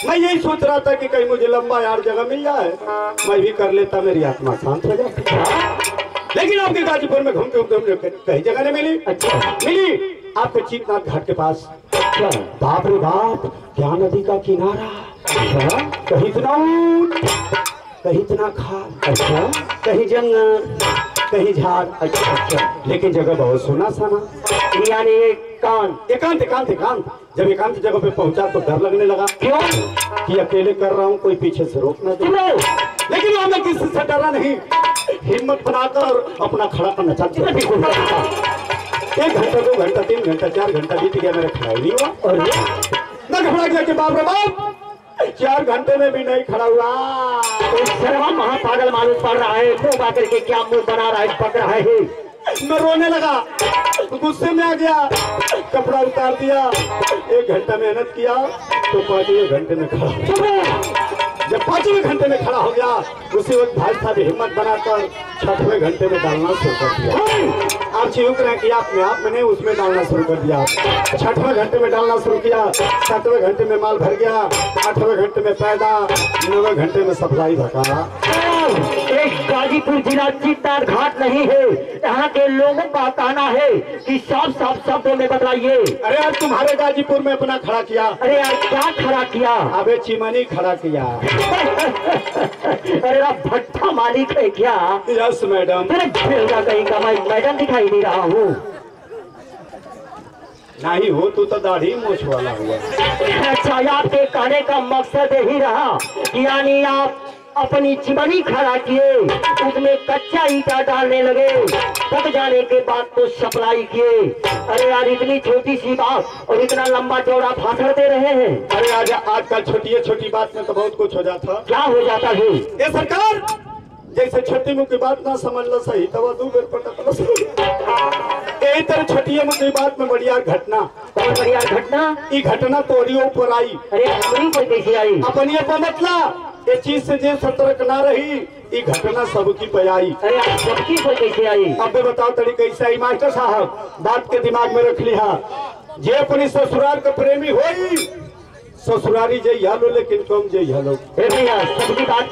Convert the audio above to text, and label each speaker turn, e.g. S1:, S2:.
S1: मैं यही सोच रहा था कि कहीं मुझे लंबा यार जगह मिल जाए, मैं भी कर लेता, मेरी आत्मा शांत हो जाती। लेकिन आपके गाजीपुर में घूमते घूमते कहीं जगह नहीं मिली।
S2: अच्छा
S1: मिली आपके चीतनाथ घाट के पास।
S2: अच्छा
S1: बाप रे बाप, क्या नदी का किनारा, कहीं इतना ऊंट, कहीं इतना खाल,
S2: अच्छा
S1: कहीं जंगल, कहीं झाड़।
S2: अच्छा अच्छा
S1: लेकिन जगह बहुत सोना साना,
S2: यानी एकांत
S1: एकांत एकांत एकांत। जब एकांत जगह पे पहुंचा तो डर लगने लगा,
S2: क्यों
S1: कि अकेले कर रहा हूँ, कोई पीछे से रोक ना दे। लेकिन वहां मैं किसी से डरा नहीं, हिम्मत बनाकर अपना खड़ा करना चाहती हूँ। 1 घंटा 2 घंटा 3 घंटा 4 घंटा बीत गया, मेरा खड़ा ही नहीं हुआ। मैं घबरा गया कि बाप रे बाप, 4 घंटे में भी नहीं खड़ा हुआ।
S2: सर्वा महापागल मालूम पड़ रहा है, मुंह आकर के क्या मुंह बना रहा है, पक रहा है।
S1: मैं रोने लगा, गुस्से में आ गया, कपड़ा उतार दिया। 1 घंटा मेहनत किया तो 5वें घंटे में खड़ा। जब 5वें घंटे में खड़ा हो गया, उसी वक्त भाई साहब हिम्मत बनाकर 6वें घंटे में डालना शुरू कर दिया। आप चिहुक रहे कि आपने आप मैंने उसमें डालना शुरू कर दिया। 6वें घंटे में डालना शुरू किया, 7वें घंटे में माल भर गया, 8वें घंटे में पैदा, 9वें घंटे में सप्लाई भगा।
S2: एक गाजीपुर जिला चीतनाथ घाट नहीं है, यहाँ के लोगों का कहना है कि साफ साफ शब्दों में बतलाइए।
S1: अरे यार तुम्हारे गाजीपुर में अपना खड़ा किया।
S2: अरे यार क्या खड़ा किया?
S1: अबे चिमनी खड़ा किया।
S2: अरे आप भट्टा मालिक है क्या?
S1: Yes madam.
S2: कहीं का मैं मैडम दिखाई दे रहा हूँ।
S1: नहीं हो तू तो दाढ़ी मूछ वाला हुआ।
S2: अच्छा आपके कहने का मकसद यही रहा, यानी आप अपनी चिमनी खड़ा किए, उसमें कच्चा ईटा डालने लगे, पक जाने के बाद तो सप्लाई किए। अरे यार इतनी छोटी सी बात और इतना लंबा चौड़ा भाषण दे रहे हैं।
S1: अरे आजकल छोटी बात में तो बहुत कुछ हो जाता।
S2: क्या हो जाता है?
S1: ये सरकार जैसे छोटी मुख्य बात ना समझ लो सही, तब 2 बेर पटक लो सही। यही तरह छोटी मुख्य बात में बढ़िया घटना।
S2: कौन बढ़िया घटना?
S1: ये घटना तोरी ऊपर आई।
S2: अरे हमारी पर कैसे आई?
S1: अपनी मतलब ये चीज से जो सतर्क ना रही, ये घटना सबकी पे आई।
S2: अरे सबकी पर कैसे आई?
S1: अब बताओ तरी कैसे आई। मास्टर साहब बात के दिमाग में रख लिया, जे अपनी ससुराल का प्रेमी होई, ससुरारी जय हालो लेकिन तुम जय हालो।
S2: भैया सबकी बात